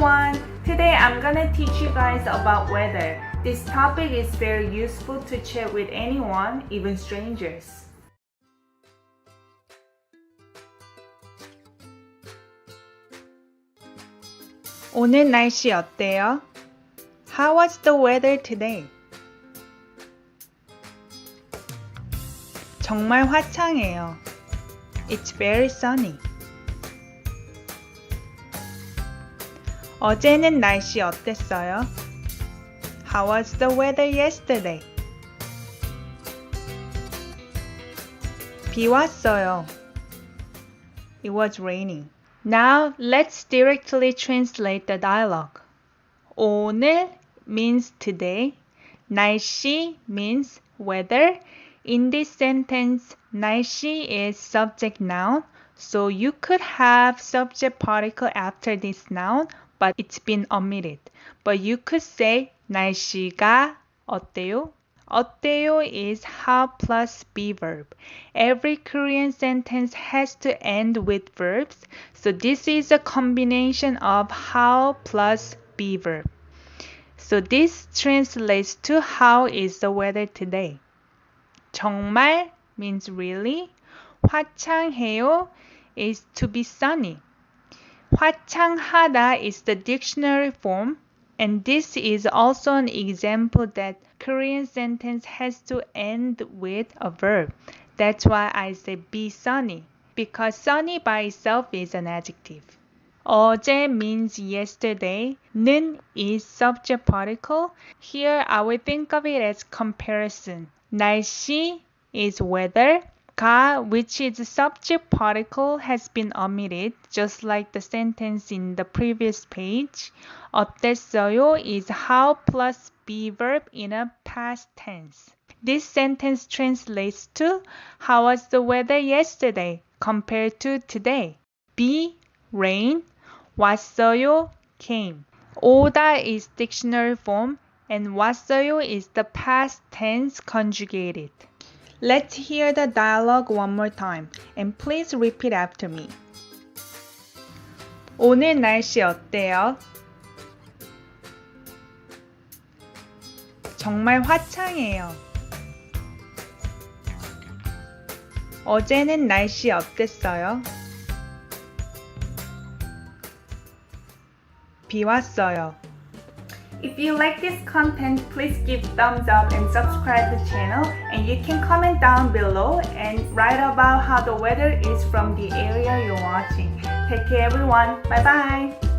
everyone! Today I'm gonna teach you guys about weather. This topic is very useful to chat with anyone, even strangers. 오늘 날씨 어때요? How was the weather today? 정말 화창해요. It's very sunny. 어제는 날씨 어땠어요? How was the weather yesterday? 비 왔어요. It was raining. Now let's directly translate the dialogue. 오늘 means today. 날씨 means weather. In this sentence, 날씨 is subject noun, so you could have subject particle after this noun, but it's been omitted. But you could say 날씨가 어때요? 어때요 is how plus be verb. Every Korean sentence has to end with verbs, so this is a combination of how plus be verb. So this translates to how is the weather today. 정말 means really. 화창해요 is to be sunny. 화창하다 is the dictionary form, and this is also an example that Korean sentence has to end with a verb. That's why I say be sunny, because sunny by itself is an adjective. 어제 means yesterday. 는 is subject particle. Here I will think of it as comparison. 날씨 is weather. 가, which is subject particle, has been omitted, just like the sentence in the previous page. 어땠어요 is how plus be verb in a past tense. This sentence translates to how was the weather yesterday compared to today. 비, rain. 왔어요, came. 오다 is dictionary form, and 왔어요 is the past tense conjugated. Let's hear the dialogue one more time, and please repeat after me. 오늘 날씨 어때요? 정말 화창해요. 어제는 날씨 어땠어요? 비 왔어요. If you like this content, please give thumbs up and subscribe to the channel, and you can comment down below and write about how the weather is from the area you're watching. Take care everyone. Bye bye.